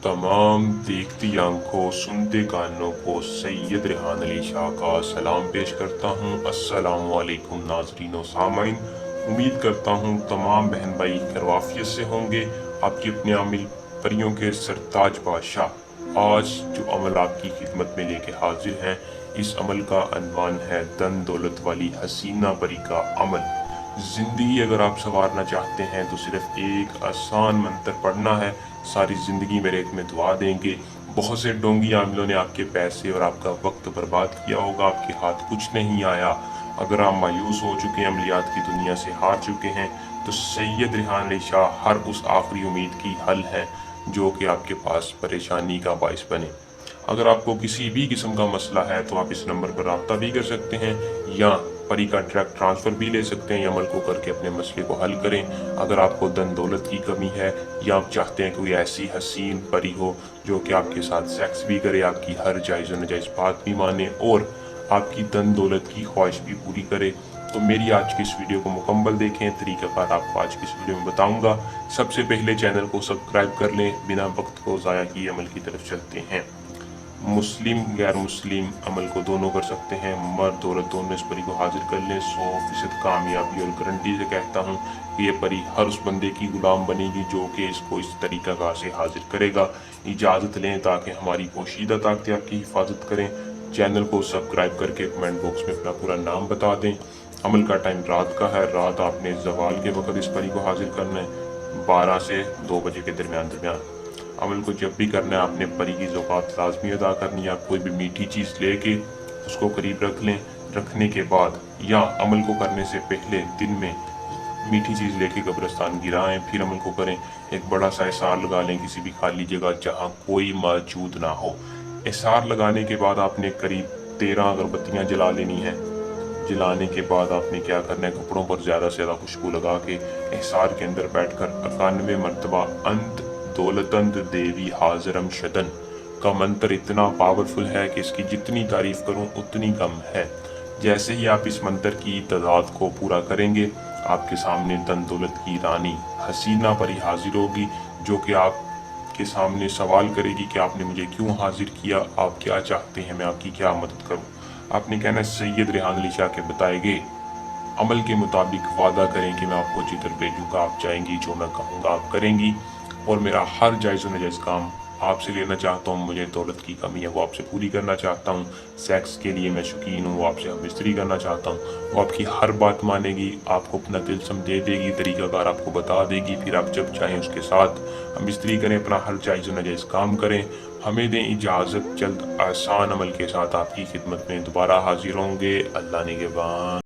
तमाम देखती आंखों सुनते कानों को सैयद रेहान अली शाह का सलाम पेश करता हूँ। अस्सलाम वालेकुम नाज़रीन व सामाइन। उम्मीद करता हूँ तमाम बहन भाई खैरियत से होंगे। आपकी अपने आमिल परियों के सरताज बादशाह आज जो अमल आपकी खिदमत में लेके हाजिर हैं, इस अमल का अनवान है धन दौलत वाली हसीना परी का अमल। जिंदगी अगर आप संवारना चाहते हैं तो सिर्फ एक आसान मंत्र पढ़ना है, सारी जिंदगी मेरे एक में दुआ देंगे। बहुत से डोंगी आमिलों ने आपके पैसे और आपका वक्त बर्बाद किया होगा, आपके हाथ कुछ नहीं आया। अगर आप मायूस हो चुके हैं, अमलियात की दुनिया से हार चुके हैं, तो सैयद रेहान अली शाह हर उस आखिरी उम्मीद की हल है जो कि आपके पास परेशानी का बाइस बने। अगर आपको किसी भी किस्म का मसला है तो आप इस नंबर पर रब्ता भी कर सकते हैं या परी का डायरेक्ट ट्रांसफ़र भी ले सकते हैं या अमल को करके अपने मसले को हल करें। अगर आपको धन दौलत की कमी है या आप चाहते हैं कोई ऐसी हसीन परी हो जो कि आपके साथ सेक्स भी करे, आपकी हर जायज़ व नाजायज़ बात भी माने और आपकी धन दौलत की ख्वाहिश भी पूरी करे, तो मेरी आज की इस वीडियो को मुकम्मल देखें। तरीक़ाकार आपको आज की इस वीडियो में बताऊंगा। सबसे पहले चैनल को सब्सक्राइब कर लें। बिना वक्त को ज़ाया किए अमल की तरफ चलते हैं। मुस्लिम गैर मुस्लिम अमल को दोनों कर सकते हैं, मर्द औरत दोनों इस परी को हाजिर कर लें। 100% कामयाबी और गारंटी से कहता हूँ कि ये परी हर उस बंदे की गुलाम बनेगी जो कि इसको इस तरीक़ाकार से हाजिर करेगा। इजाज़त लें ताकि हमारी पोशीदा ताकतें आपकी हिफाजत करें। चैनल को सब्सक्राइब करके कमेंट बॉक्स में अपना पूरा नाम बता दें। अमल का टाइम रात का है। रात आपने ज़वाल के वक़्त इस परी को हाजिर करना है, 12 से 2 बजे के दरमियान। अमल को जब भी करना है आपने परी की ज़ौक़ात लाजमी अदा करनी है। आप कोई भी मीठी चीज़ लेके उसको करीब रख लें। रखने के बाद या अमल को करने से पहले दिन में मीठी चीज़ लेके कब्रिस्तान गिराएं, फिर अमल को करें। एक बड़ा सा एसार लगा लें किसी भी खाली जगह जहाँ कोई मौजूद ना हो। एसार लगाने के बाद आपने करीब 13 अगरबत्तियाँ जला लेनी है। जलाने के बाद आपने क्या करना है, कपड़ों पर ज़्यादा से ज़्यादा खुशबू लगा के एसार के अंदर बैठकर 91 मरतबा अंत दौलतंद देवी हाजरम शदन का मंत्र इतना पावरफुल है कि इसकी जितनी तारीफ करूं उतनी कम है। जैसे ही आप इस मंत्र की तादाद को पूरा करेंगे, आपके सामने धन दौलत की रानी हसीना परी हाजिर होगी जो कि आपके सामने सवाल करेगी कि आपने मुझे क्यों हाजिर किया, आप क्या चाहते हैं, मैं आपकी क्या मदद करूं। आपने कहना सैयद रेहान अली शाह के बताए गए अमल के मुताबिक वादा करें कि मैं आपको जिधर भेजूंगा आप जाएंगी, जो मैं कहूँगा आप करेंगी और मेरा हर जायज़ व नाजायज़ काम आपसे लेना चाहता हूँ। मुझे दौलत की कमी है वो आपसे पूरी करना चाहता हूँ। सेक्स के लिए मैं शौकीन हूँ, वो आपसे हम मिस्त्री करना चाहता हूँ। वो आपकी हर बात मानेगी, आपको अपना दिल समझे देगी, तरीक़ाकार आपको बता देगी। फिर आप जब चाहें उसके साथ हम मिस्त्री करें, अपना हर जायज़ व नाजायज़ काम करें। हमें दें इजाज़त, जल्द आसान अमल के साथ आपकी खिदमत में दोबारा हाजिर होंगे। अल्लाह निगहबान।